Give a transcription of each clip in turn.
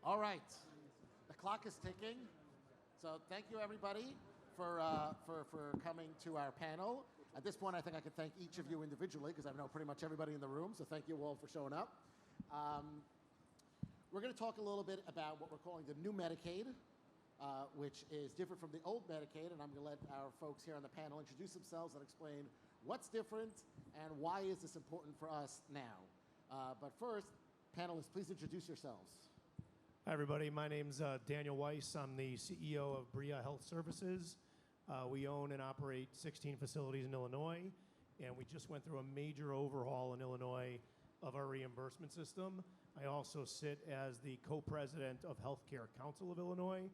All right, the clock is ticking. So thank you, everybody, for coming to our panel. At this point, I think I could thank each of you individually because I know pretty much everybody in the room. So thank you all for showing up. We're going to talk a little bit about what we're calling the new Medicaid, which is different from the old Medicaid. And I'm going to let our folks here on the panel introduce themselves and explain what's different and why is this important for us now. But first, panelists, please introduce yourselves. Hi, everybody. My name's Daniel Weiss. I'm the CEO of BRIA Health Services. We own and operate 16 facilities in Illinois, and we just went through a major overhaul in Illinois of our reimbursement system. I also sit as the co-president of Healthcare Council of Illinois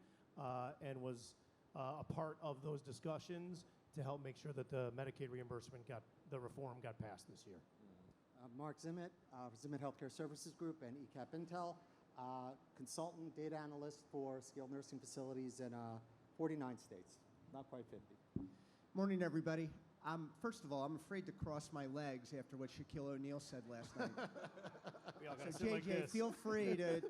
and was a part of those discussions to help make sure that the Medicaid reimbursement reform got passed this year. Marc Zimmet, Zimmet Healthcare Services Group and eCap23, consultant data analyst for skilled nursing facilities in 49 states, not quite 50. Morning, everybody. First of all, I'm afraid to cross my legs after what Shaquille O'Neal said last night. We all gotta So sit like JJ, this. feel free to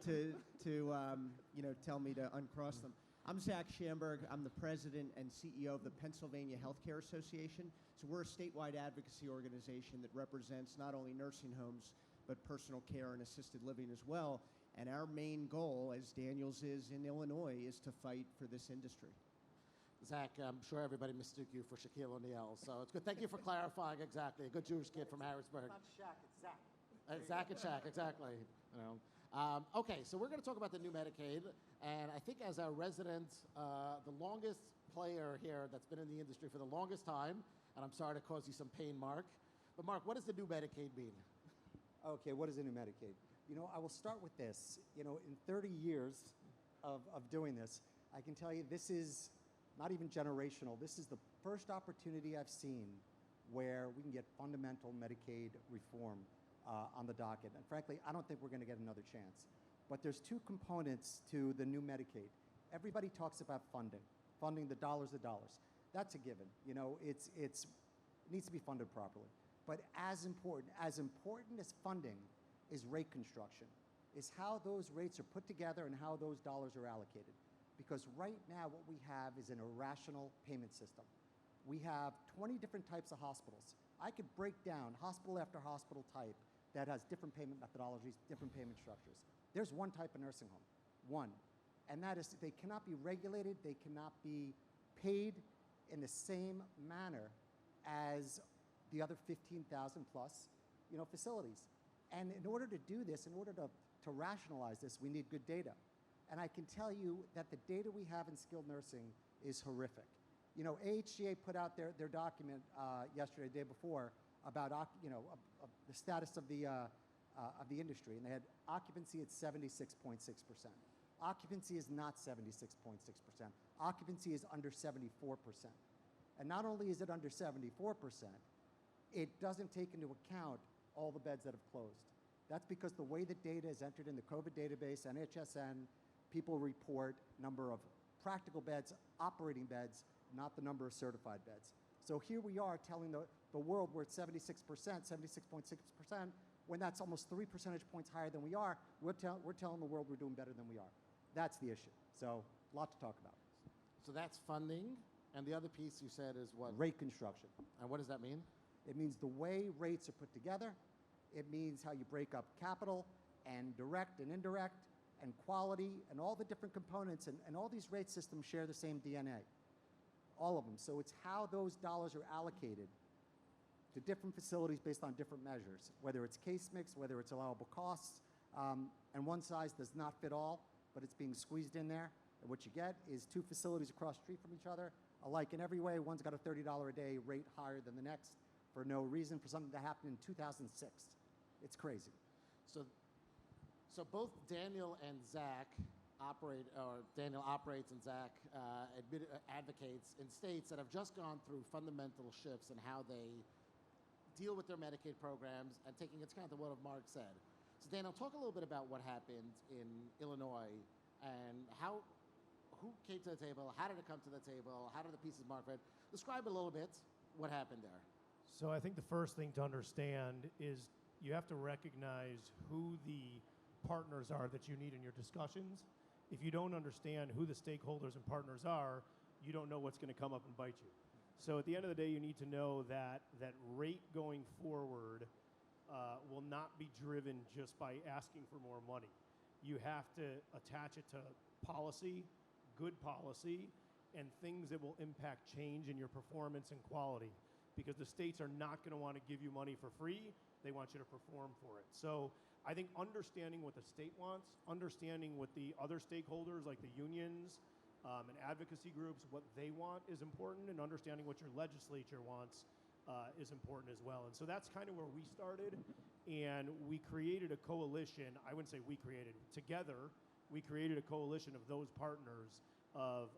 tell me to uncross them. I'm Zach Shamberg. I'm the president and CEO of the Pennsylvania Healthcare Association. So we're a statewide advocacy organization that represents not only nursing homes, but personal care and assisted living as well. And our main goal, as Daniel's is in Illinois, is to fight for this industry. Zach, I'm sure everybody mistook you for Shaquille O'Neal, so it's good. Thank you for clarifying exactly. A good Jewish kid from Harrisburg. It's not Shaq, it's Zach. Zach and Shaq, exactly. Okay, so we're going to talk about the new Medicaid, and I think as our resident, the longest player here that's been in the industry for the longest time, and I'm sorry to cause you some pain, Marc, but Marc, what does the new Medicaid mean? Okay, what is a new Medicaid? I will start with this. In 30 years of doing this, I can tell you this is not even generational. This is the first opportunity I've seen where we can get fundamental Medicaid reform on the docket. And frankly, I don't think we're going to get another chance. But there's two components to the new Medicaid. Everybody talks about funding the dollars. That's a given. It needs to be funded properly. But as important as funding is rate construction, is how those rates are put together and how those dollars are allocated. Because right now what we have is an irrational payment system. We have 20 different types of hospitals. I could break down hospital after hospital type that has different payment methodologies, different payment structures. There's one type of nursing home, one. And that is they cannot be regulated, they cannot be paid in the same manner as the other 15,000 plus facilities. And in order to do this, in order to rationalize this, we need good data. And I can tell you that the data we have in skilled nursing is horrific. AHGA put out their document yesterday, the day before, about the status of the industry, and they had occupancy at 76.6%. Occupancy is not 76.6%. Occupancy is under 74%. And not only is it under 74%, it doesn't take into account all the beds that have closed. That's because the way the data is entered in the COVID database, NHSN, people report number of practical beds, operating beds, not the number of certified beds. So here we are telling the world we're at 76%, 76.6%, when that's almost 3 percentage points higher than we are. We're telling the world we're doing better than we are. That's the issue. So a lot to talk about. So that's funding, and the other piece you said is what? Rate construction. And what does that mean? It means the way rates are put together. It means how you break up capital and direct and indirect and quality and all the different components. And all these rate systems share the same DNA, all of them. So it's how those dollars are allocated to different facilities based on different measures, whether it's case mix, whether it's allowable costs. And one size does not fit all, but it's being squeezed in there. And what you get is two facilities across the street from each other, alike in every way. One's got a $30 a day rate higher than the next for no reason, for something that happened in 2006. It's crazy. So both Daniel and Zach operate, or Daniel operates and Zach advocates in states that have just gone through fundamental shifts in how they deal with their Medicaid programs and taking into account what Marc said. So Daniel, talk a little bit about what happened in Illinois and who came to the table, how did it come to the table, how did the pieces Marc read? Describe a little bit what happened there. So I think the first thing to understand is you have to recognize who the partners are that you need in your discussions. If you don't understand who the stakeholders and partners are, you don't know what's going to come up and bite you. So at the end of the day, you need to know that rate going forward will not be driven just by asking for more money. You have to attach it to policy, good policy, and things that will impact change in your performance and quality. Because the states are not going to want to give you money for free. They want you to perform for it. So I think understanding what the state wants, understanding what the other stakeholders like the unions and advocacy groups, what they want is important, and understanding what your legislature wants is important as well. And so that's kind of where we started, and we created a coalition. I wouldn't say we created, together we created a coalition of those partners of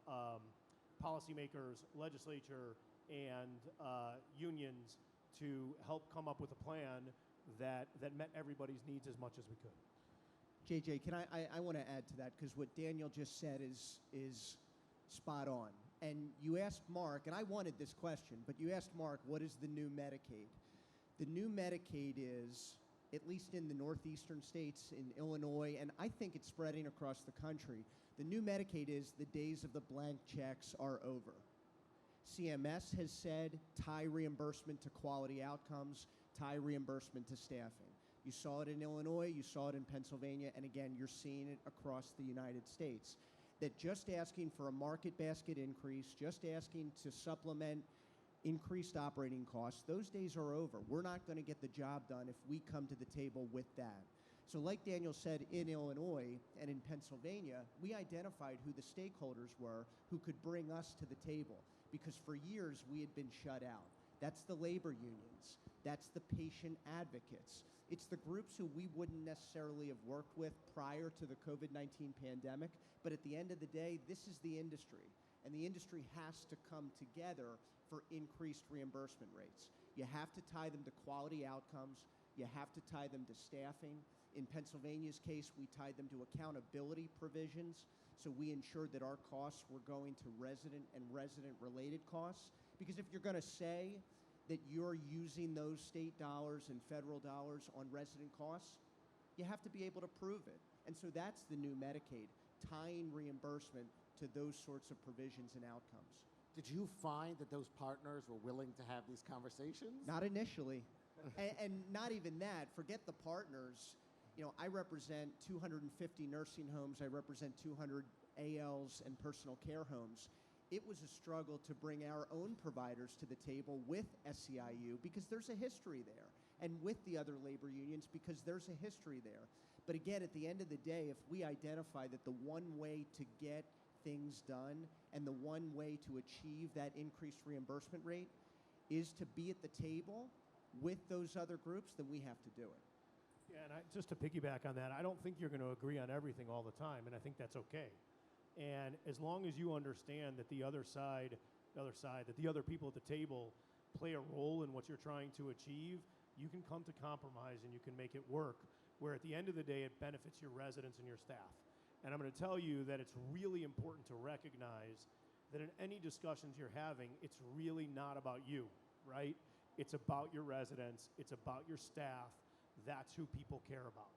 policymakers, legislature, and unions to help come up with a plan that met everybody's needs as much as we could. JJ, can I want to add to that, because what Daniel just said is spot on. And you asked Marc, and I wanted this question, but you asked Marc, what is the new Medicaid? The new Medicaid is, at least in the northeastern states, in Illinois, and I think it's spreading across the country, the new Medicaid is the days of the blank checks are over. CMS has said tie reimbursement to quality outcomes, tie reimbursement to staffing. You saw it in Illinois, you saw it in Pennsylvania, and again, you're seeing it across the United States. That just asking for a market basket increase, just asking to supplement increased operating costs, those days are over. We're not going to get the job done if we come to the table with that. So like Daniel said, in Illinois and in Pennsylvania, we identified who the stakeholders were who could bring us to the table, because for years we had been shut out. That's the labor unions. That's the patient advocates. It's the groups who we wouldn't necessarily have worked with prior to the COVID-19 pandemic, but at the end of the day, this is the industry, and the industry has to come together for increased reimbursement rates. You have to tie them to quality outcomes. You have to tie them to staffing. In Pennsylvania's case, we tied them to accountability provisions, so we ensured that our costs were going to resident and resident-related costs. Because if you're going to say that you're using those state dollars and federal dollars on resident costs, you have to be able to prove it. And so that's the new Medicaid, tying reimbursement to those sorts of provisions and outcomes. Did you find that those partners were willing to have these conversations? Not initially. and not even that. Forget the partners. You know, I represent 250 nursing homes. I represent 200 ALs and personal care homes. It was a struggle to bring our own providers to the table with SEIU, because there's a history there, and with the other labor unions, because there's a history there. But again, at the end of the day, if we identify that the one way to get things done and the one way to achieve that increased reimbursement rate is to be at the table with those other groups, then we have to do it. Yeah, and just to piggyback on that, I don't think you're going to agree on everything all the time, and I think that's okay. And as long as you understand that the other side, that the other people at the table play a role in what you're trying to achieve, you can come to compromise and you can make it work, where at the end of the day, it benefits your residents and your staff. And I'm going to tell you that it's really important to recognize that in any discussions you're having, it's really not about you, right? It's about your residents. It's about your staff. That's who people care about.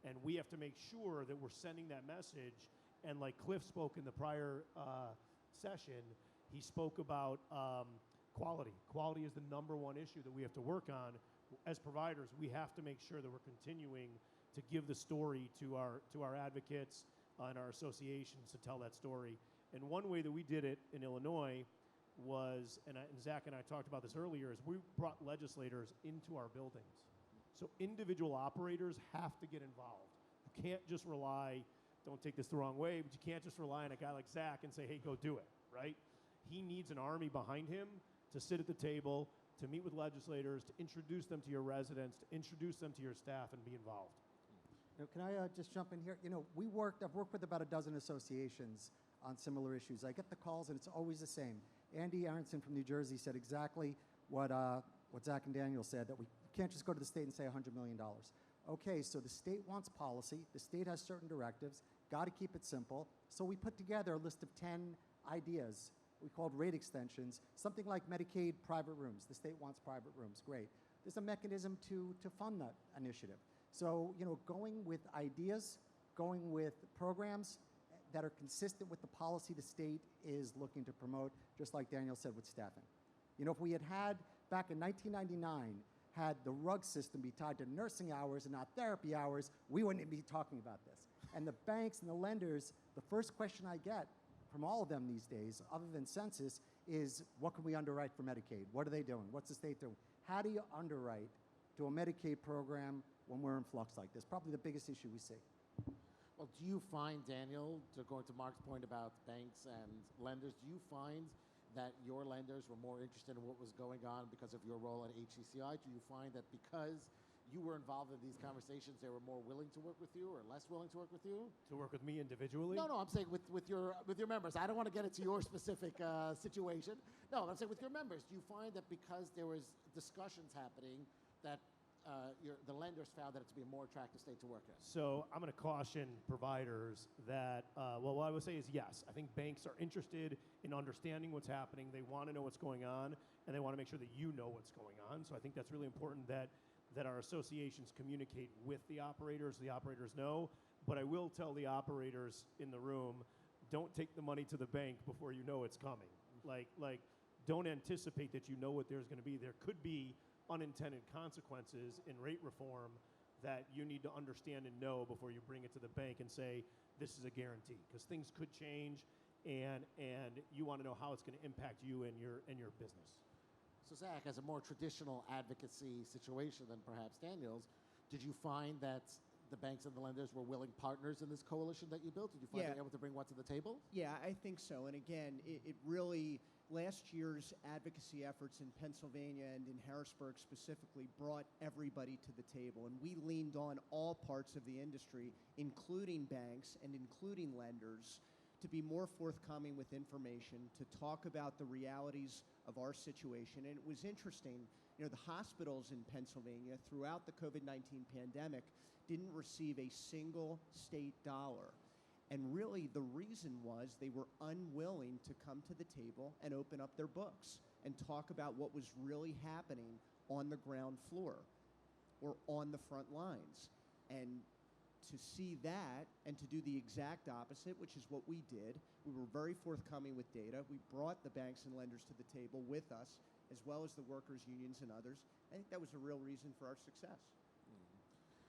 And we have to make sure that we're sending that message. And like Cliff spoke in the prior session, he spoke about quality. Quality is the #1 issue that we have to work on. As providers, we have to make sure that we're continuing to give the story to our advocates and our associations to tell that story. And one way that we did it in Illinois was, and Zach and I talked about this earlier, is we brought legislators into our buildings. So individual operators have to get involved. You can't just rely, don't take this the wrong way, but you can't just rely on a guy like Zach and say, hey, go do it, right? He needs an army behind him to sit at the table, to meet with legislators, to introduce them to your residents, to introduce them to your staff, and be involved. You know, can I just jump in here? You know, I've worked with about a dozen associations on similar issues. I get the calls, and it's always the same. Andy Aronson from New Jersey said exactly what Zach and Daniel said, that we can't just go to the state and say $100 million. Okay, so the state wants policy. The state has certain directives. Got to keep it simple. So we put together a list of 10 ideas we called rate extensions, something like Medicaid private rooms. The state wants private rooms. Great. There's a mechanism to fund that initiative. So, going with ideas, going with programs that are consistent with the policy the state is looking to promote, just like Daniel said with staffing. If we had back in 1999, had the RUG system be tied to nursing hours and not therapy hours, we wouldn't be talking about this. And the banks and the lenders, the first question I get from all of them these days, other than census, is what can we underwrite for Medicaid? What are they doing? What's the state doing? How do you underwrite to a Medicaid program when we're in flux like this? Probably the biggest issue we see. Well, do you find, Daniel, to go to Marc's point about banks and lenders, do you find that your lenders were more interested in what was going on because of your role at HCCI? Do you find that because you were involved in these conversations, they were more willing to work with you or less willing to work with you? To work with me individually? No, I'm saying with your members. I don't want to get into your specific situation. No, I'm saying with your members. Do you find that because there was discussions happening that the lenders found that it to be a more attractive state to work in? So I'm going to caution providers that, well, what I would say is yes. I think banks are interested in understanding what's happening. They want to know what's going on, and they want to make sure that you know what's going on. So I think that's really important that our associations communicate with the operators know. But I will tell the operators in the room, don't take the money to the bank before you know it's coming. Like don't anticipate that you know what there's going to be. There could be unintended consequences in rate reform that you need to understand and know before you bring it to the bank and say, this is a guarantee, because things could change and you want to know how it's going to impact you and your business. So Zach, as a more traditional advocacy situation than perhaps Daniel's, did you find that the banks and the lenders were willing partners in this coalition that you built? Did you find they were able to bring what to the table? Yeah, I think so. And again, it really, last year's advocacy efforts in Pennsylvania and in Harrisburg specifically brought everybody to the table. And we leaned on all parts of the industry, including banks and including lenders, to be more forthcoming with information, to talk about the realities of our situation. And it was interesting, the hospitals in Pennsylvania throughout the COVID-19 pandemic didn't receive a single state dollar. And really the reason was they were unwilling to come to the table and open up their books and talk about what was really happening on the ground floor or on the front lines. And to see that and to do the exact opposite, which is what we did, we were very forthcoming with data. We brought the banks and lenders to the table with us, as well as the workers' unions and others. I think that was a real reason for our success.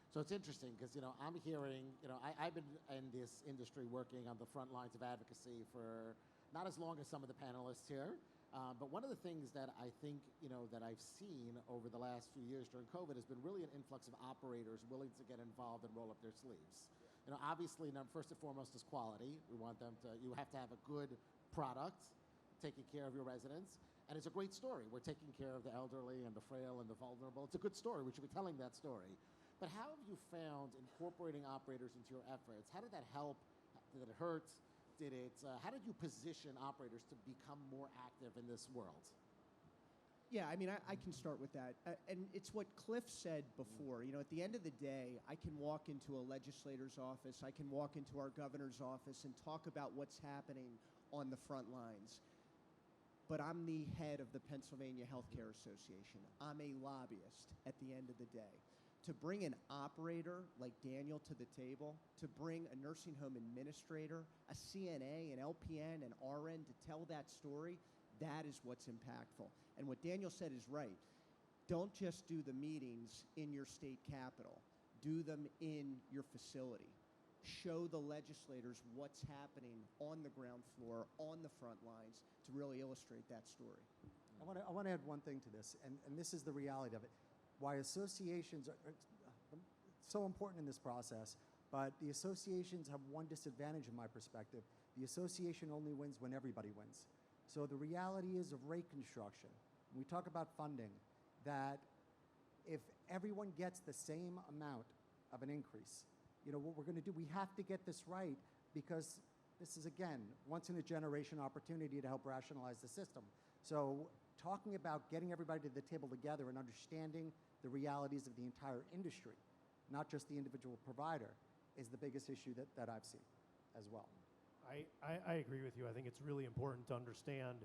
So it's interesting because, I'm hearing, I've been in this industry working on the front lines of advocacy for not as long as some of the panelists here. But one of the things that I think, that I've seen over the last few years during COVID has been really an influx of operators willing to get involved and roll up their sleeves. Obviously, first and foremost is quality. You have to have a good product, taking care of your residents. And it's a great story. We're taking care of the elderly and the frail and the vulnerable. It's a good story. We should be telling that story. But how have you found incorporating operators into your efforts? How did that help? Did it hurt? How did you position operators to become more active in this world? Yeah, I mean, I can start with that. And it's what Cliff said before. At the end of the day, I can walk into a legislator's office, I can walk into our governor's office and talk about what's happening on the front lines. But I'm the head of the Pennsylvania Healthcare Association. I'm a lobbyist at the end of the day. To bring an operator like Daniel to the table, to bring a nursing home administrator, a CNA, an LPN, an RN to tell that story, that is what's impactful. And what Daniel said is right. Don't just do the meetings in your state capital. Do them in your facility. Show the legislators what's happening on the ground floor, on the front lines, to really illustrate that story. I want to add one thing to this, and this is the reality of it. Why associations are so important in this process, but the associations have one disadvantage in my perspective. The association only wins when everybody wins. So the reality is of rate construction, when we talk about funding, that if everyone gets the same amount of an increase, what we're going to do, we have to get this right, because this is, again, once in a generation opportunity to help rationalize the system. So talking about getting everybody to the table together and understanding the realities of the entire industry, not just the individual provider, is the biggest issue that I've seen as well. I agree with you. I think it's really important to understand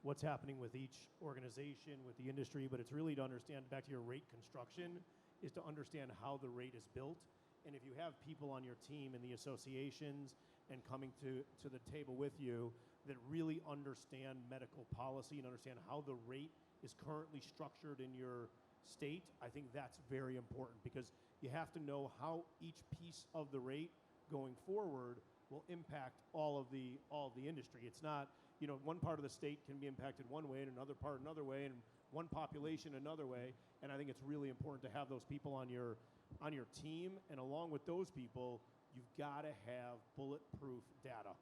what's happening with each organization, with the industry, but it's really to understand, back to your rate construction, is to understand how the rate is built. And if you have people on your team in the associations and coming to the table with you that really understand medical policy and understand how the rate is currently structured in your state, I think that's very important, because you have to know how each piece of the rate going forward will impact all of the industry. It's not, one part of the state can be impacted one way and another part another way, and one population another way. And I think it's really important to have those people on your team, and along with those people, you've got to have bulletproof data.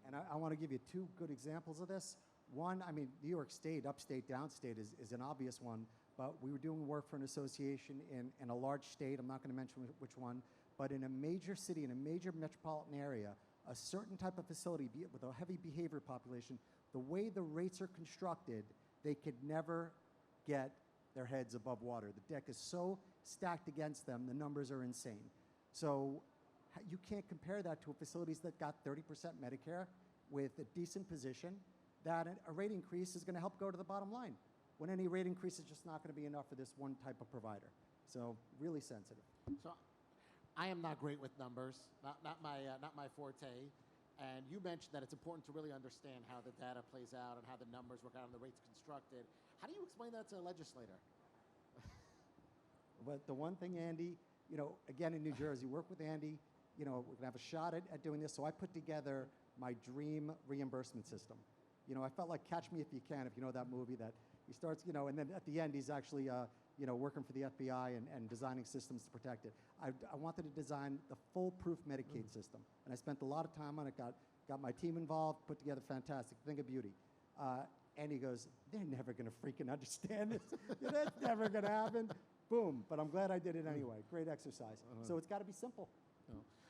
And I want to give you two good examples of this. One, I mean, New York State, upstate, downstate is an obvious one, but we were doing work for an association in a large state, I'm not going to mention which one, but in a major city, in a major metropolitan area, a certain type of facility with a heavy behavior population, the way the rates are constructed, they could never get their heads above water. The deck is so stacked against them, the numbers are insane. So you can't compare that to facilities that got 30% Medicare with a decent position, that a rate increase is going to help go to the bottom line, when any rate increase is just not going to be enough for this one type of provider. So really sensitive. So I am not great with numbers, not my forte. And you mentioned that it's important to really understand how the data plays out and how the numbers work out and the rates constructed. How do you explain that to a legislator? But the one thing, Andy, again in New Jersey, work with Andy, we're going to have a shot at doing this. So I put together my dream reimbursement system. I felt like Catch Me If You Can, if you know that movie, that he starts, and then at the end he's actually, working for the FBI and designing systems to protect it. I wanted to design the foolproof Medicaid system, and I spent a lot of time on it, got my team involved, put together fantastic thing of beauty. And he goes, they're never going to freaking understand this. That's never going to happen. Boom. But I'm glad I did it anyway. Great exercise. So it's got to be simple.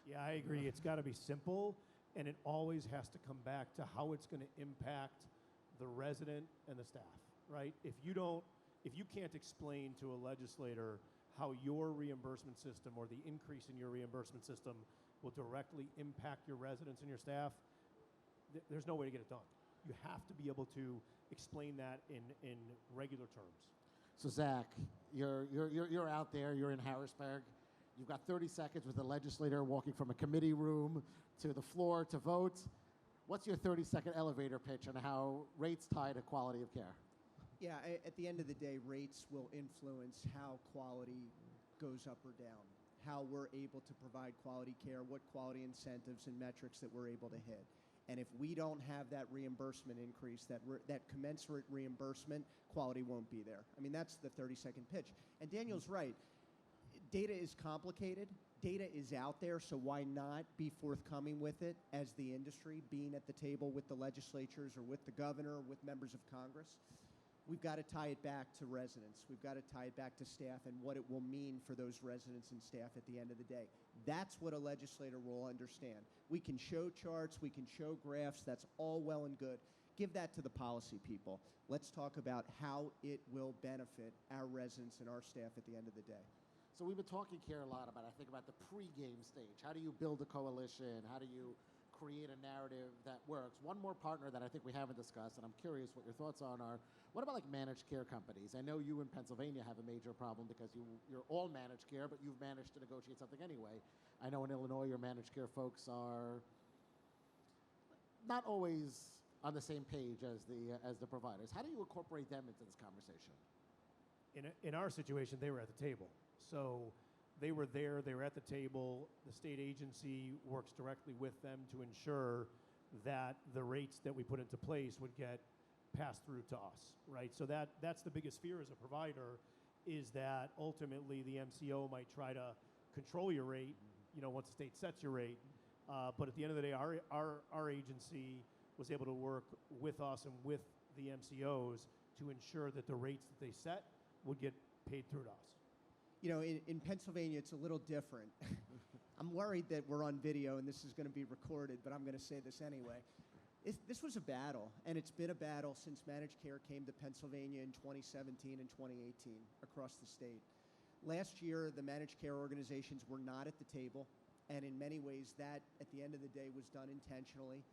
Yeah, I agree. It's got to be simple, and it always has to come back to how it's going to impact the resident and the staff, right? If you can't explain to a legislator how your reimbursement system or the increase in your reimbursement system will directly impact your residents and your staff, there's no way to get it done. You have to be able to explain that in regular terms. So Zach, you're out there, you're in Harrisburg. You've got 30 seconds with the legislator walking from a committee room to the floor to vote. What's your 30-second elevator pitch on how rates tie to quality of care? Yeah, at the end of the day, rates will influence how quality goes up or down, how we're able to provide quality care, what quality incentives and metrics that we're able to hit. And if we don't have that reimbursement increase, that commensurate reimbursement, quality won't be there. I mean, that's the 30-second pitch. And Daniel's right. Data is complicated. Data is out there, so why not be forthcoming with it as the industry, being at the table with the legislatures or with the governor or with members of Congress? We've got to tie it back to residents. We've got to tie it back to staff and what it will mean for those residents and staff at the end of the day. That's what a legislator will understand. We can show charts, we can show graphs, that's all well and good. Give that to the policy people. Let's talk about how it will benefit our residents and our staff at the end of the day. So we've been talking here a lot about, I think, about the pre-game stage. How do you build a coalition? How do you create a narrative that works? One more partner that I think we haven't discussed, and I'm curious what your thoughts on are, what about like managed care companies? I know you in Pennsylvania have a major problem because you're all managed care, but you've managed to negotiate something anyway. I know in Illinois your managed care folks are not always on the same page as the providers. How do you incorporate them into this conversation? In our situation, they were at the table. So they were there, they were at the table. The state agency works directly with them to ensure that the rates that we put into place would get passed through to us, right? So that's the biggest fear as a provider, is that ultimately the MCO might try to control your rate, once the state sets your rate. But at the end of the day, our agency was able to work with us and with the MCOs to ensure that the rates that they set would get paid through to us. In Pennsylvania, it's a little different. I'm worried that we're on video and this is going to be recorded, but I'm going to say this anyway. This was a battle, and it's been a battle since managed care came to Pennsylvania in 2017 and 2018 across the state. Last year, the managed care organizations were not at the table, and in many ways that, at the end of the day, was done intentionally.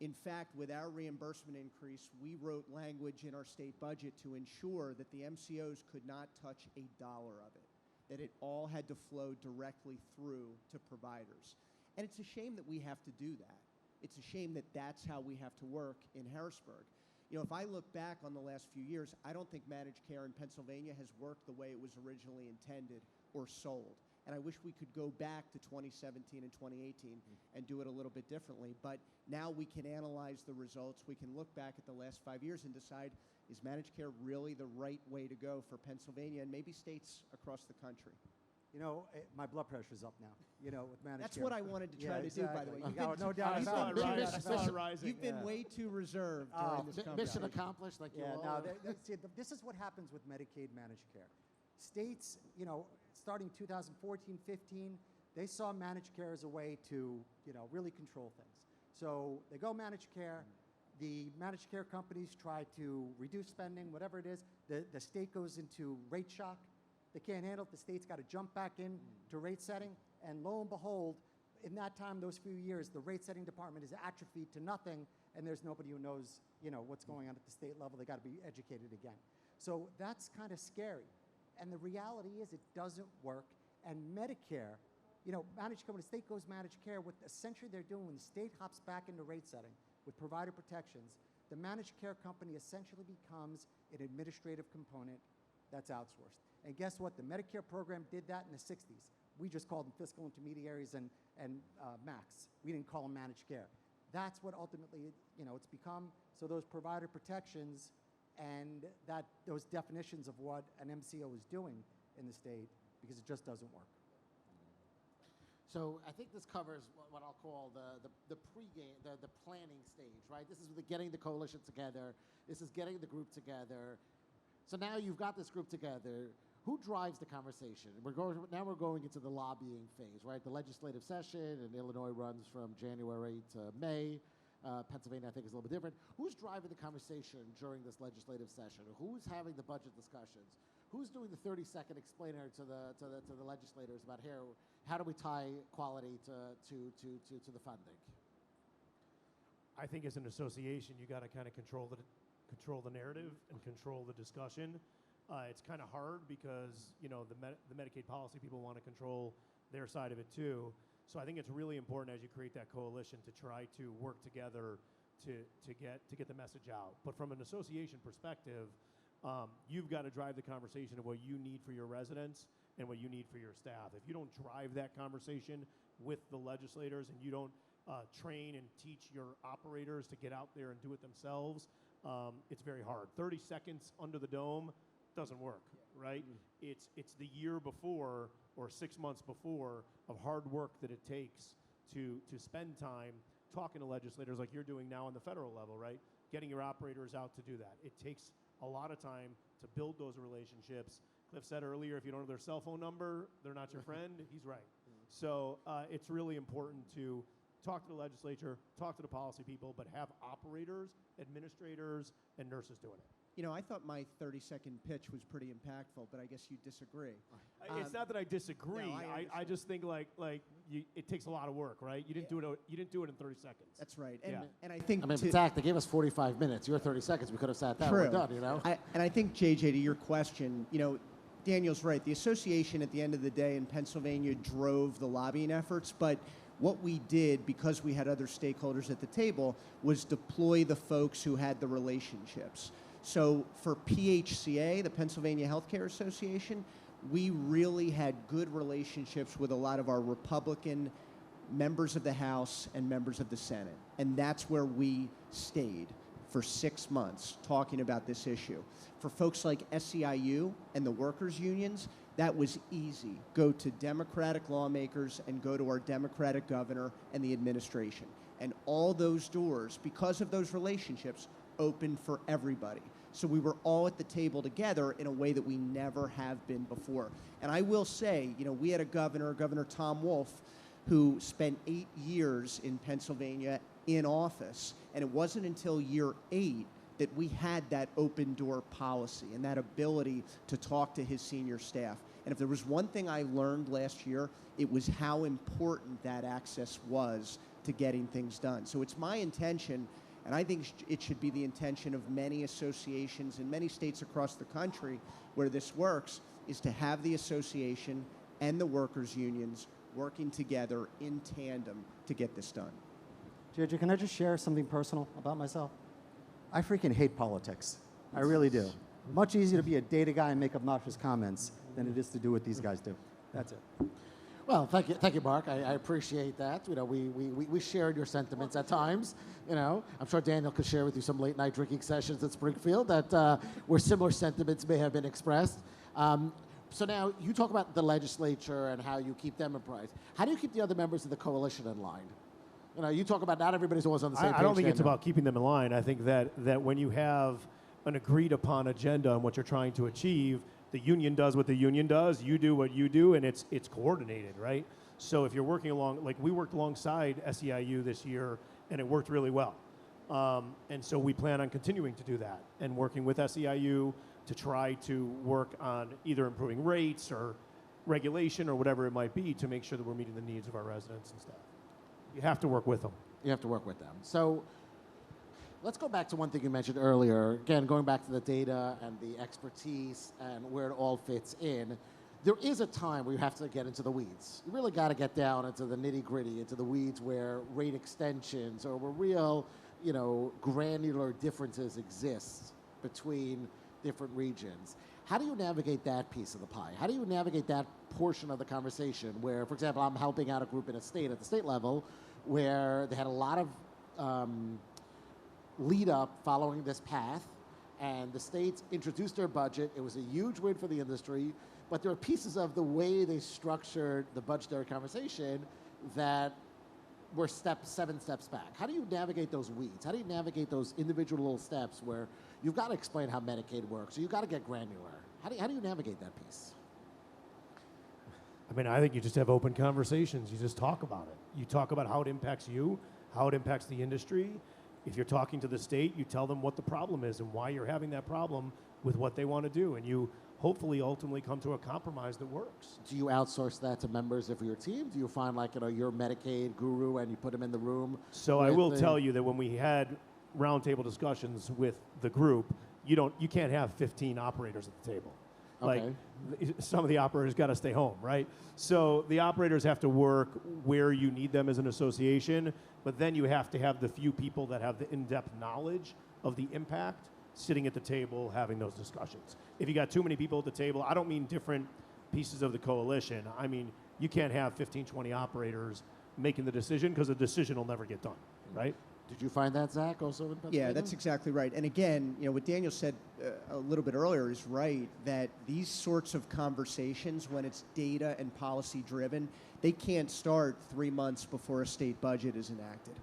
In fact, with our reimbursement increase, we wrote language in our state budget to ensure that the MCOs could not touch a dollar of it. that it all had to flow directly through to providers. And it's a shame that we have to do that. It's a shame that that's how we have to work in Harrisburg. You know, if I look back on the last few years, I don't think managed care in Pennsylvania has worked the way it was originally intended or sold. And I wish we could go back to 2017 and 2018 and do it a little bit differently. But now we can analyze the results. We can look back at the last 5 years and decide, is managed care really the right way to go for Pennsylvania and maybe states across the country? You know, my blood pressure's up now, you know, with managed That's care. what I wanted to try to do, by the way. No doubt I about saw it. it rising. You've been way too reserved during this conversation. Mission accomplished, like you Yeah, all. no, see, this is what happens with Medicaid managed care. States, you know, starting 2014, 15, they saw managed care as a way to, you know, really control things. So they go managed care. The managed care companies try to reduce spending, whatever it is. The state goes into rate shock. They can't handle it. The state's got to jump back in to rate setting. And lo and behold, in that time, those few years, the rate setting department is atrophied to nothing, and there's nobody who knows, you know, what's going on at the state level. They got to be educated again. So that's kind of scary. And the reality is it doesn't work. And Medicare, you know, managed care, when the state goes managed care, what essentially they're doing when the state hops back into rate setting with provider protections, the managed care company essentially becomes an administrative component that's outsourced. And guess what? The Medicare program did that in the 60s. We just called them fiscal intermediaries and MACs. We didn't call them managed care. That's what ultimately, you know, it's become. So those provider protections and those definitions of what an MCO is doing in the state, because it just doesn't work. So I think this covers what I'll call the pregame, the planning stage, right? This is the getting the coalition together. This is getting the group together. So now you've got this group together. Who drives the conversation? Now we're going into the lobbying phase, right? The legislative session in Illinois runs from January to May. Pennsylvania, I think, is a little bit different. Who's driving the conversation during this legislative session? Who's having the budget discussions? Who's doing the 30-second explainer to the legislators about here? How do we tie quality to the funding? I think as an association, you got to kind of control the narrative and control the discussion. It's kind of hard because, you know, the Medicaid policy people want to control their side of it too. So I think it's really important as you create that coalition to try to work together to get the message out. But from an association perspective, you've got to drive the conversation of what you need for your residents and what you need for your staff. If you don't drive that conversation with the legislators and you don't train and teach your operators to get out there and do it themselves, it's very hard. 30 seconds under the dome doesn't work, right? It's the year before or 6 months before of hard work that it takes to spend time talking to legislators like you're doing now on the federal level, right? Getting your operators out to do that. It takes a lot of time to build those relationships. Cliff said earlier, if you don't have their cell phone number, they're not your friend. He's right. So it's really important to talk to the legislature, talk to the policy people, but have operators, administrators, and nurses doing it. You know, I thought my 30-second pitch was pretty impactful, but I guess you disagree. It's not that I disagree. No, I just think it takes a lot of work, right? You didn't do it in 30 seconds. That's right. Yeah. And I think Zach, they gave us 45 minutes. Your 30 seconds, we could have sat down. True. We're done, you know? And I think, JJ, to your question, you know, Daniel's right. The association at the end of the day in Pennsylvania drove the lobbying efforts, but what we did, because we had other stakeholders at the table, was deploy the folks who had the relationships. So for PHCA, the Pennsylvania Healthcare Association, we really had good relationships with a lot of our Republican members of the House and members of the Senate. And that's where we stayed for 6 months talking about this issue. For folks like SEIU and the workers' unions, that was easy. Go to Democratic lawmakers and go to our Democratic governor and the administration. And all those doors, because of those relationships, open for everybody. So we were all at the table together in a way that we never have been before. And I will say, you know, we had a governor, Governor Tom Wolf, who spent 8 years in Pennsylvania in office. And it wasn't until year 8 that we had that open door policy and that ability to talk to his senior staff. And if there was one thing I learned last year, it was how important that access was to getting things done. So it's my intention, and I think it should be the intention of many associations in many states across the country where this works, is to have the association and the workers' unions working together in tandem to get this done. Deirdre, can I just share something personal about myself? I freaking hate politics. I really do. Much easier to be a data guy and make obnoxious comments than it is to do what these guys do. That's it. Well, thank you, Marc. I appreciate that. You know, we shared your sentiments at times. You know, I'm sure Daniel could share with you some late night drinking sessions at Springfield that where similar sentiments may have been expressed. So now you talk about the legislature and how you keep them apprised. How do you keep the other members of the coalition in line? You know, you talk about not everybody's always on the same page. I don't think it's about keeping them in line. I think that when you have an agreed upon agenda on what you're trying to achieve, the union does what the union does, you do what you do, and it's coordinated, right? So if you're working along, like we worked alongside SEIU this year, and it worked really well. And so we plan on continuing to do that and working with SEIU to try to work on either improving rates or regulation or whatever it might be to make sure that we're meeting the needs of our residents and stuff. You have to work with them. You have to work with them. So let's go back to one thing you mentioned earlier. Again, going back to the data and the expertise and where it all fits in. There is a time where you have to get into the weeds. You really got to get down into the nitty-gritty, into the weeds where rate extensions or where real, you know, granular differences exist between different regions. How do you navigate that piece of the pie? How do you navigate that portion of the conversation where, for example, I'm helping out a group in a state at the state level where they had a lot of lead up following this path, and the states introduced their budget. It was a huge win for the industry, but there are pieces of the way they structured the budgetary conversation that were 7 steps back. How do you navigate those weeds? How do you navigate those individual little steps where you've got to explain how Medicaid works, or you've got to get granular? How do you navigate that piece? I mean, I think you just have open conversations. You just talk about it. You talk about how it impacts you, how it impacts the industry. If you're talking to the state, you tell them what the problem is and why you're having that problem with what they want to do. And you hopefully ultimately come to a compromise that works. Do you outsource that to members of your team? Do you find like, you know, your Medicaid guru and you put them in the room? So I will tell you that when we had roundtable discussions with the group, you can't have 15 operators at the table. Okay. Like some of the operators got to stay home, right? So the operators have to work where you need them as an association, but then you have to have the few people that have the in-depth knowledge of the impact sitting at the table having those discussions. If you got too many people at the table, I don't mean different pieces of the coalition. I mean, you can't have 15, 20 operators making the decision because the decision will never get done, right? Did you find that, Zach, also in Pennsylvania? Yeah, that's exactly right. And again, you know, what Daniel said a little bit earlier is right, that these sorts of conversations, when it's data and policy driven, they can't start 3 months before a state budget is enacted.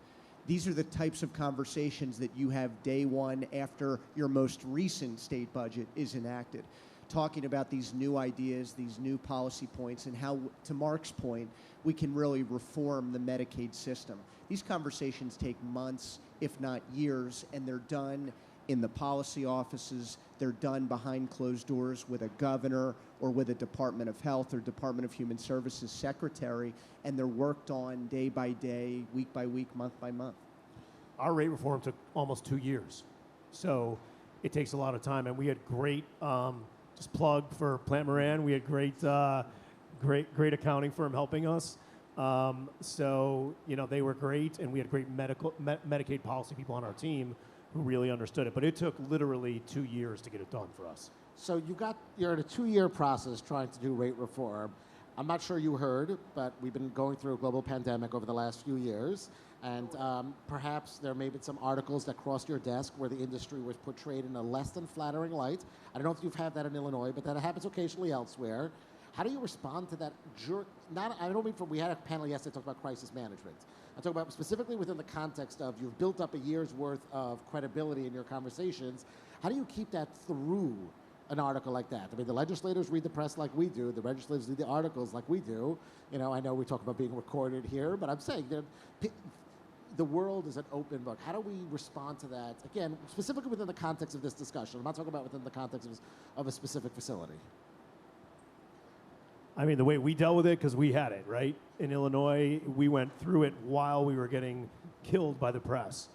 These are the types of conversations that you have day one after your most recent state budget is enacted, talking about these new ideas, these new policy points, and how, to Marc's point, we can really reform the Medicaid system. These conversations take months, if not years, and they're done in the policy offices. They're done behind closed doors with a governor or with a Department of Health or Department of Human Services secretary, and they're worked on day by day, week by week, month by month. Our rate reform took almost 2 years. So it takes a lot of time, and we had great, just plug for Plant Moran, we had great accounting firm helping us. So, you know, they were great, and we had great Medicaid policy people on our team who really understood it. But it took literally 2 years to get it done for us. So you're in a 2-year process trying to do rate reform. I'm not sure you heard, but we've been going through a global pandemic over the last few years. And perhaps there may have been some articles that crossed your desk where the industry was portrayed in a less than flattering light. I don't know if you've had that in Illinois, but that happens occasionally elsewhere. How do you respond to that? I don't mean we had a panel yesterday talk about crisis management. I talk about specifically within the context of you've built up a year's worth of credibility in your conversations. How do you keep that through an article like that? I mean, the legislators read the press like we do. The legislators read the articles like we do. You know, I know we talk about being recorded here, but I'm saying that the world is an open book. How do we respond to that? Again, specifically within the context of this discussion. I'm not talking about within the context of a specific facility. I mean, the way we dealt with it, because we had it, right? In Illinois, we went through it while we were getting killed by the press.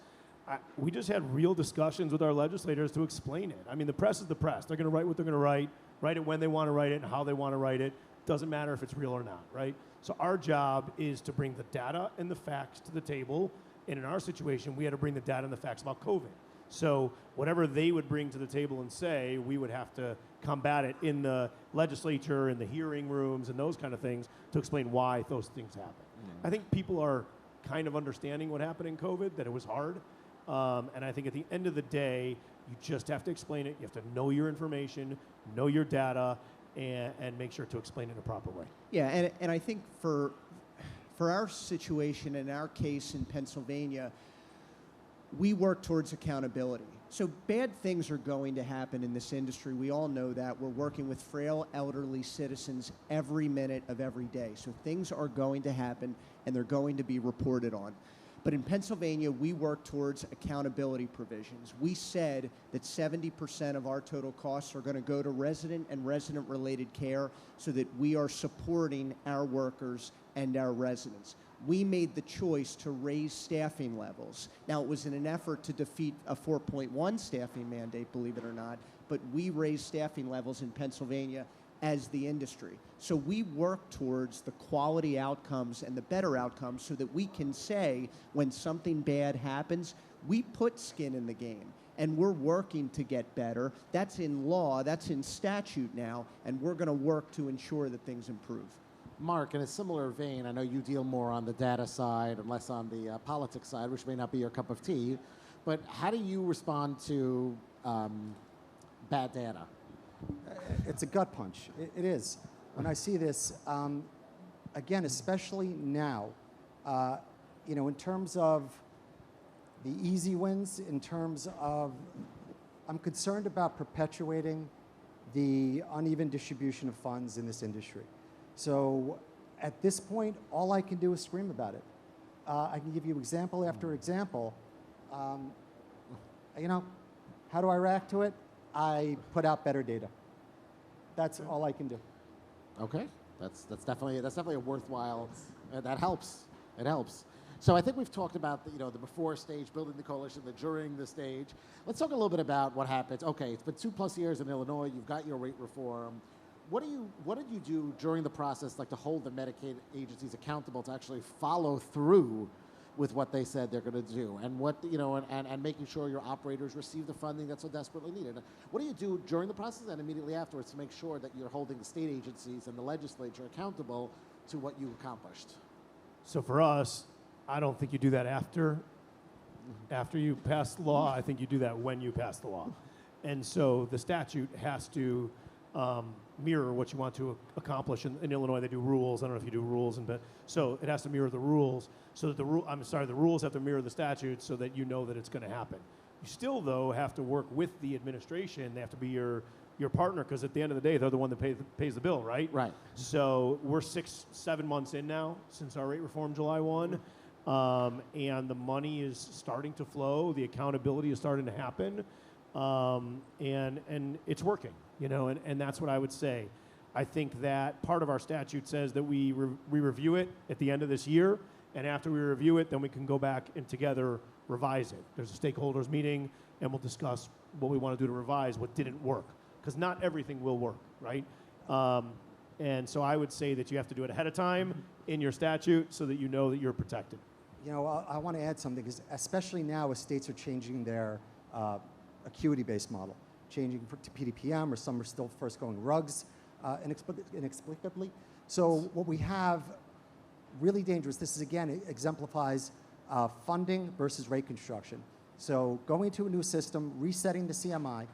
We just had real discussions with our legislators to explain it. I mean, the press is the press. They're going to write what they're going to write. write it when they want to write it and how they want to write it. Doesn't matter if it's real or not, right? So our job is to bring the data and the facts to the table. And in our situation, we had to bring the data and the facts about COVID. So whatever they would bring to the table and say, we would have to combat it in the legislature, in the hearing rooms, and those kind of things to explain why those things happen. I think people are kind of understanding what happened in COVID, that it was hard. And I think at the end of the day, you just have to explain it. You have to know your information, know your data, and make sure to explain it in a proper way. Yeah, and I think for our situation, in our case in Pennsylvania, we work towards accountability. So bad things are going to happen in this industry. We all know that. We're working with frail, elderly citizens every minute of every day. So things are going to happen, and they're going to be reported on. But in Pennsylvania, we work towards accountability provisions. We said that 70% of our total costs are going to go to resident and resident-related care so that we are supporting our workers and our residents. We made the choice to raise staffing levels. Now, it was in an effort to defeat a 4.1 staffing mandate, believe it or not, but we raised staffing levels in Pennsylvania as the industry. So we work towards the quality outcomes and the better outcomes so that we can say when something bad happens, we put skin in the game and we're working to get better. That's in law, that's in statute now, and we're going to work to ensure that things improve. Marc, in a similar vein, I know you deal more on the data side and less on the politics side, which may not be your cup of tea, but how do you respond to bad data? It's a gut punch. It is. When I see this, again, especially now, in terms of the easy wins, in terms of, I'm concerned about perpetuating the uneven distribution of funds in this industry. So at this point, all I can do is scream about it. I can give you example after example. How do I react to it? I put out better data. That's all I can do. Okay, that's definitely a worthwhile. That helps. It helps. So I think we've talked about the before stage, building the coalition, the during the stage. Let's talk a little bit about what happens. Okay, it's been 2+ years in Illinois. You've got your rate reform. What did you do during the process, like to hold the Medicaid agencies accountable to actually follow through with what they said they're going to do, and and making sure your operators receive the funding that's so desperately needed? What do you do during the process and immediately afterwards to make sure that you're holding the state agencies and the legislature accountable to what you accomplished? So for us, I don't think you do that after you pass the law. I think you do that when you pass the law. And so the statute has to mirror what you want to accomplish. In Illinois, they do rules. I don't know if you do rules, but so it has to mirror the rules. So that the rules have to mirror the statute so that you know that it's going to happen. You still, though, have to work with the administration. They have to be your partner, because at the end of the day, they're the one that pays the bill, right? Right. So we're 6-7 months in now since our rate reform July 1, and the money is starting to flow. The accountability is starting to happen, and it's working. And that's what I would say. I think that part of our statute says that we review it at the end of this year, and after we review it, then we can go back and together revise it. There's a stakeholders meeting, and we'll discuss what we want to do to revise what didn't work, because not everything will work, right? And so I would say that you have to do it ahead of time in your statute so that you know that you're protected. I want to add something, because especially now as states are changing their acuity-based model, changing to PDPM, or some are still first going RUGs inexplicably. So what we have really dangerous, this is again, it exemplifies funding versus rate construction. So going to a new system, resetting the CMI,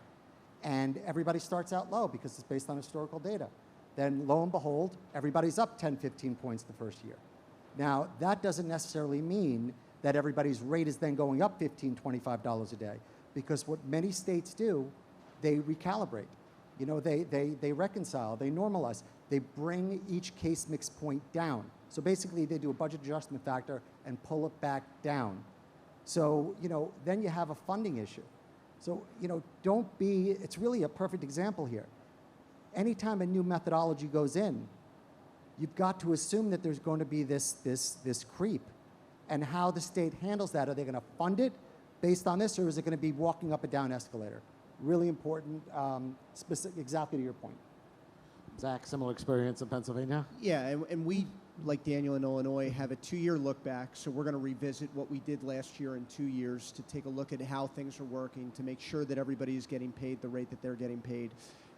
and everybody starts out low because it's based on historical data. Then lo and behold, everybody's up 10, 15 points the first year. Now, that doesn't necessarily mean that everybody's rate is then going up $15, $25 a day, because what many states do, they recalibrate. They reconcile, they normalize. They bring each case mix point down. So basically, they do a budget adjustment factor and pull it back down. So, then you have a funding issue. So, it's really a perfect example here. Anytime a new methodology goes in, you've got to assume that there's going to be this creep. And how the state handles that, are they going to fund it based on this, or is it going to be walking up a down escalator? Really important, specific, exactly to your point. Zach, similar experience in Pennsylvania? Yeah, and we, like Daniel in Illinois, have a 2-year look back. So we're going to revisit what we did last year in 2 years to take a look at how things are working, to make sure that everybody is getting paid the rate that they're getting paid.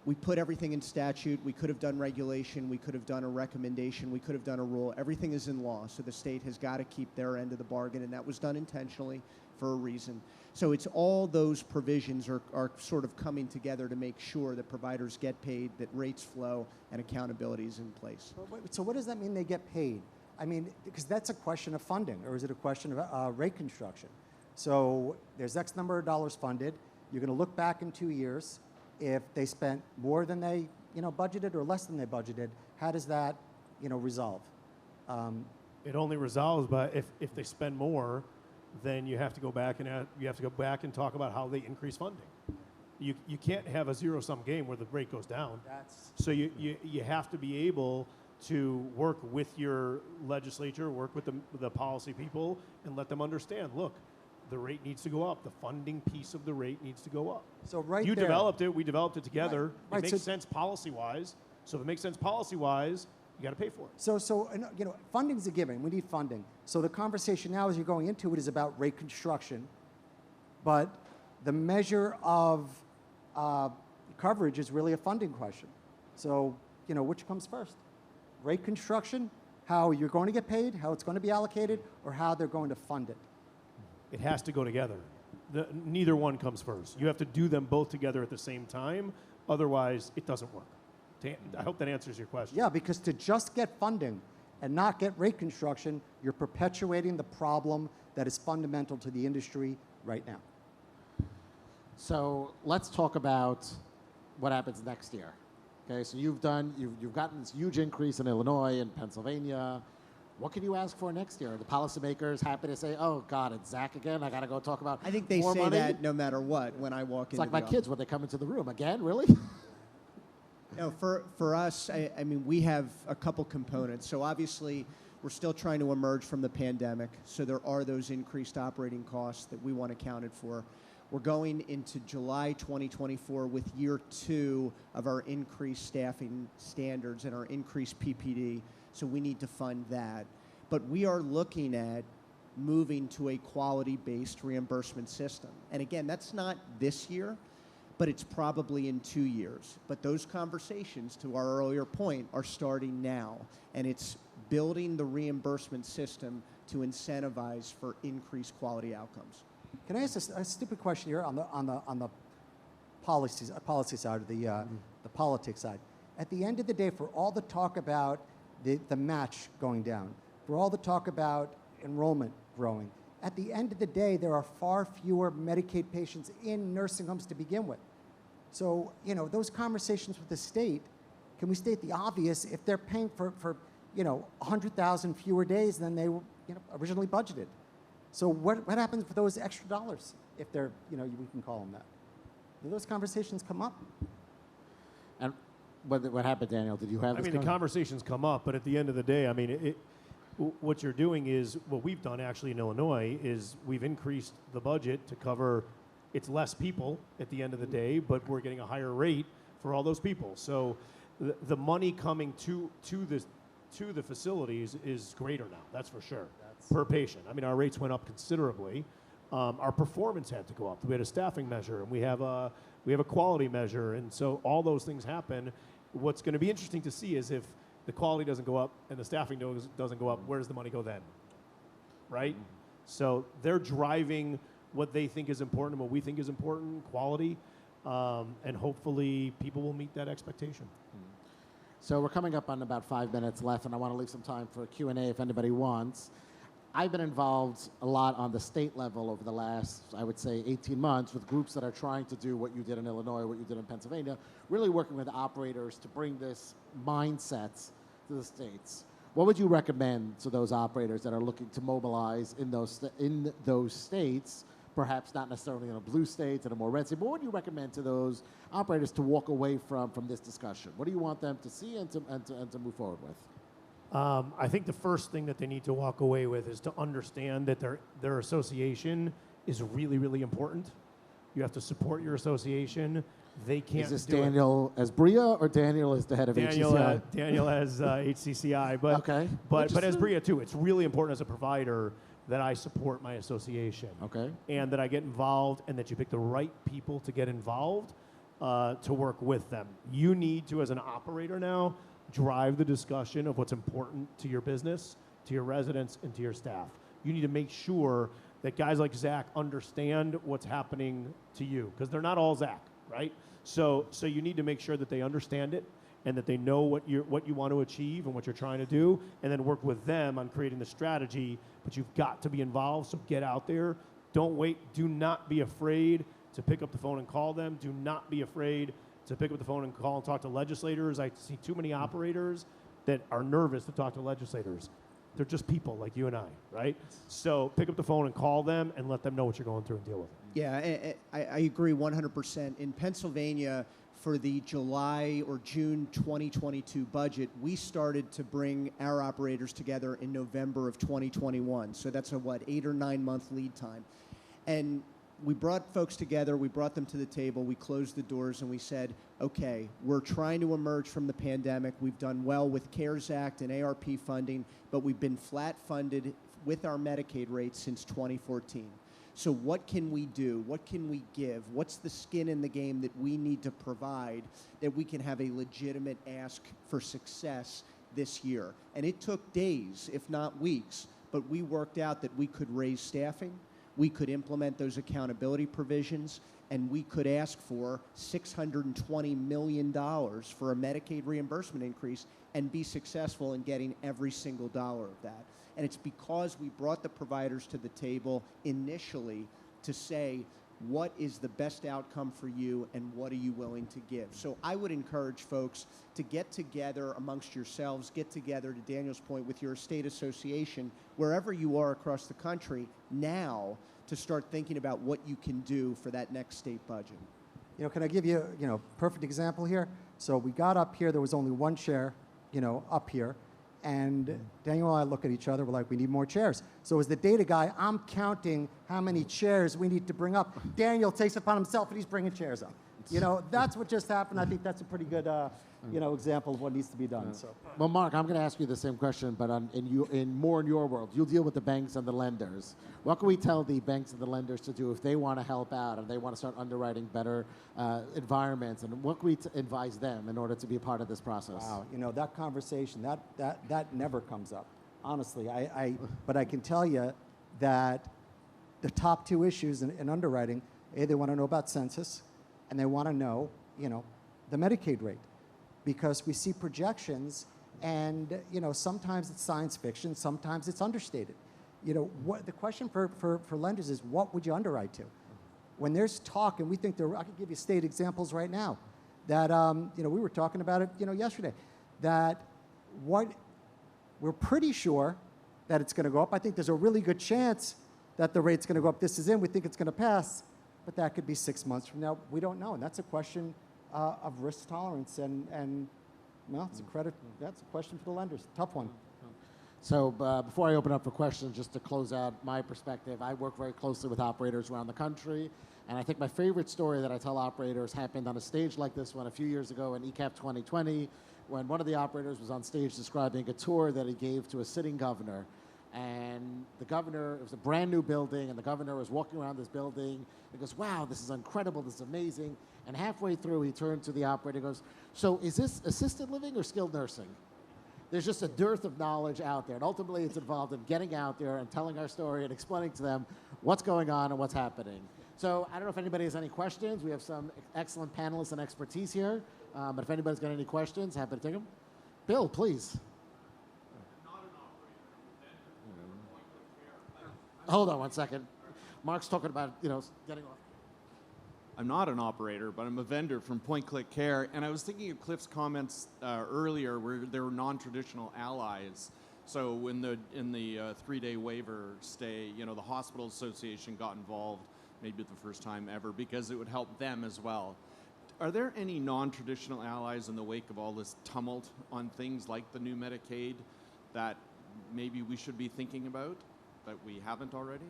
We put everything in statute. We could have done regulation. We could have done a recommendation. We could have done a rule. Everything is in law. So the state has got to keep their end of the bargain, and that was done intentionally for a reason. So it's all those provisions are sort of coming together to make sure that providers get paid, that rates flow, and accountability is in place. So what does that mean they get paid? I mean, because that's a question of funding, or is it a question of rate construction? So there's X number of dollars funded. You're going to look back in 2 years. If they spent more than they budgeted or less than they budgeted, how does that resolve? It only resolves by if they spend more, then you have to go back and talk about how they increase funding. You can't have a zero-sum game where the rate goes down. So you have to be able to work with your legislature, work with the policy people, and let them understand, look, the rate needs to go up. The funding piece of the rate needs to go up. So right you there, developed it. We developed it together. Right, it makes sense policy-wise. So if it makes sense policy-wise, you got to pay for it. So funding's a given. We need funding. So the conversation now, as you're going into it, is about rate construction. But the measure of coverage is really a funding question. So which comes first? Rate construction, how you're going to get paid, how it's going to be allocated, or how they're going to fund it. It has to go together. Neither one comes first. You have to do them both together at the same time. Otherwise, it doesn't work. I hope that answers your question. Yeah, because to just get funding and not get rate construction, you're perpetuating the problem that is fundamental to the industry right now. So let's talk about what happens next year. Okay, so you've gotten this huge increase in Illinois and Pennsylvania. What can you ask for next year? Are the policymakers happy to say, "Oh God, it's Zach again. I got to go talk about I think they more say money?" that no matter what when I walk It's into like the my office. kids when they come into the room. Again, really? No, for us, I mean, we have a couple components. So obviously, we're still trying to emerge from the pandemic. So there are those increased operating costs that we want accounted for. We're going into July 2024 with year 2 of our increased staffing standards and our increased PPD. So we need to fund that. But we are looking at moving to a quality-based reimbursement system. And again, that's not this year, but it's probably in 2 years. But those conversations, to our earlier point, are starting now. And it's building the reimbursement system to incentivize for increased quality outcomes. Can I ask a stupid question here on the policy side, or the politics side? At the end of the day, for all the talk about the match going down, for all the talk about enrollment growing, at the end of the day, there are far fewer Medicaid patients in nursing homes to begin with. So, those conversations with the state, can we state the obvious? If they're paying for 100,000 fewer days than they originally budgeted. So what happens with those extra dollars, if they're, we can call them that? Do those conversations come up? And what happened, Daniel? Did you have this the conversations come up, but at the end of the day, I mean, what you're doing is, what we've done actually in Illinois is we've increased the budget to cover, it's less people at the end of the day, but we're getting a higher rate for all those people. So the money coming to the facilities is greater now, that's for sure, per patient. I mean, our rates went up considerably. Our performance had to go up. We had a staffing measure, and we have a quality measure, and so all those things happen. What's going to be interesting to see is if the quality doesn't go up and the staffing doesn't go up, where does the money go then? Right? So they're driving what they think is important and what we think is important, quality, and hopefully people will meet that expectation. So we're coming up on about 5 minutes left, and I want to leave some time for Q&A if anybody wants. I've been involved a lot on the state level over the last, I would say, 18 months with groups that are trying to do what you did in Illinois, what you did in Pennsylvania, really working with operators to bring this mindset to the states. What would you recommend to those operators that are looking to mobilize in those states, perhaps not necessarily in a blue state, in a more red state, but what would you recommend to those operators to walk away from this discussion? What do you want them to see and to move forward with? I think the first thing that they need to walk away with is to understand that their association is really, really important. You have to support your association. they can't Is this do it. Daniel as BRIA or Daniel as the head of HCCI? Daniel as HCCI, but Okay. but as BRIA too, it's really important as a provider that I support my association. Okay. And that I get involved, and that you pick the right people to get involved to work with them. You need to, as an operator now, drive the discussion of what's important to your business, to your residents, and to your staff. You need to make sure that guys like Zach understand what's happening to you, because they're not all Zach, right? So you need to make sure that they understand it and that they know what you want to achieve and what you're trying to do, and then work with them on creating the strategy. But you've got to be involved, so get out there. Don't wait. Do not be afraid to pick up the phone and call them. Do not be afraid to pick up the phone and call and talk to legislators. I see too many operators that are nervous to talk to legislators. They're just people like you and I, right? So pick up the phone and call them and let them know what you're going through and deal with it. Yeah, I agree 100%. In Pennsylvania, for the July or June 2022 budget, we started to bring our operators together in November of 2021. So that's a, 8 or 9 month lead time. And we brought folks together, we brought them to the table, we closed the doors, and we said, okay, we're trying to emerge from the pandemic. We've done well with CARES Act and ARP funding, but we've been flat funded with our Medicaid rates since 2014. So what can we do? What can we give? What's the skin in the game that we need to provide that we can have a legitimate ask for success this year? And it took days, if not weeks, but we worked out that we could raise staffing, we could implement those accountability provisions, and we could ask for $620 million for a Medicaid reimbursement increase and be successful in getting every single dollar of that. And it's because we brought the providers to the table initially to say, what is the best outcome for you and what are you willing to give? So I would encourage folks to get together amongst yourselves, get together, to Daniel's point, with your state association, wherever you are across the country now, to start thinking about what you can do for that next state budget. You know, can I give you, perfect example here? So we got up here, there was only one chair, up here. And Daniel and I look at each other, we're like, we need more chairs. So as the data guy, I'm counting how many chairs we need to bring up. Daniel takes it upon himself and he's bringing chairs up. That's what just happened. I think that's a pretty good, example of what needs to be done. So. Well, Marc, I'm going to ask you the same question, but in your world. You'll deal with the banks and the lenders. What can we tell the banks and the lenders to do if they want to help out and they want to start underwriting better environments? And what can we advise them in order to be a part of this process? Wow, that conversation, that never comes up, honestly. But I can tell you that the top two issues in underwriting, they want to know about census, and they want to know, the Medicaid rate. Because we see projections, and sometimes it's science fiction, sometimes it's understated. What the question for lenders is, what would you underwrite to? When there's talk, and we think I could give you state examples right now, that we were talking about it yesterday, that we're pretty sure that it's going to go up. I think there's a really good chance that the rate's going to go up. This is in. We think it's going to pass, but that could be 6 months from now. We don't know, and that's a question of risk tolerance, and it's that's a question for the lenders. Tough one. So before I open up for questions, just to close out my perspective, I work very closely with operators around the country, and I think my favorite story that I tell operators happened on a stage like this one a few years ago in eCap23, when one of the operators was on stage describing a tour that he gave to a sitting governor. And the governor, it was a brand new building, and the governor was walking around this building. He goes, wow, this is incredible, this is amazing. And halfway through, he turned to the operator and goes, so is this assisted living or skilled nursing? There's just a dearth of knowledge out there. And ultimately, it's involved in getting out there and telling our story and explaining to them what's going on and what's happening. So I don't know if anybody has any questions. We have some excellent panelists and expertise here. But if anybody's got any questions, happy to take them. Bill, please. Hold on one second. Marc's talking about, getting off. I'm not an operator, but I'm a vendor from Point Click Care, and I was thinking of Cliff's comments earlier where there were non-traditional allies. So in the 3-day waiver stay, the hospital association got involved, maybe the first time ever, because it would help them as well. Are there any non-traditional allies in the wake of all this tumult on things like the new Medicaid that maybe we should be thinking about that we haven't already?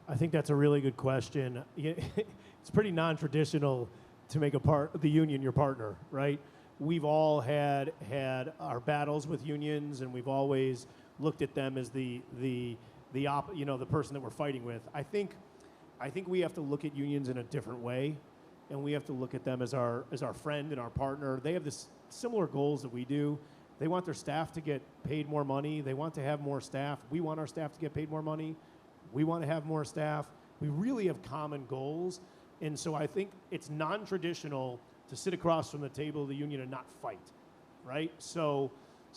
I think that's a really good question. It's pretty non-traditional to make the union your partner, right? We've all had our battles with unions, and we've always looked at them as the person that we're fighting with. I think we have to look at unions in a different way, and we have to look at them as our friend and our partner. They have this similar goals that we do. They want their staff to get paid more money. They want to have more staff. We want our staff to get paid more money. We want to have more staff. We really have common goals. And so I think it's non-traditional to sit across from the table of the union and not fight, right? So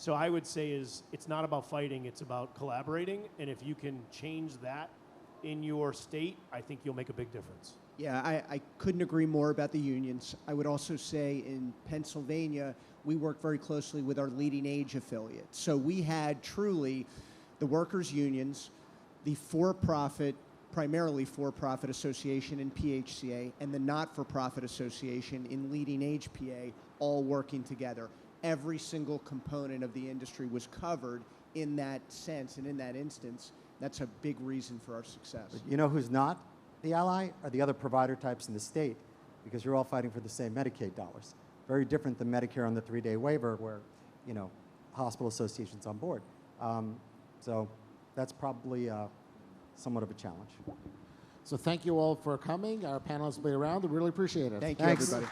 I would say it's not about fighting, it's about collaborating. And if you can change that in your state, I think you'll make a big difference. Yeah, I couldn't agree more about the unions. I would also say in Pennsylvania, we work very closely with our leading age affiliate. So we had truly the workers' unions, the primarily for-profit association in PHCA, and the not-for-profit association in leading age PA, all working together. Every single component of the industry was covered in that sense and in that instance. That's a big reason for our success. But you know who's not the ally? Are the other provider types in the state, because you're all fighting for the same Medicaid dollars. Very different than Medicare on the 3-day waiver, where, you know, hospital associations on board. So that's probably somewhat of a challenge. So thank you all for coming. Our panelists will be around. We really appreciate it. Thank you, Thanks. everybody.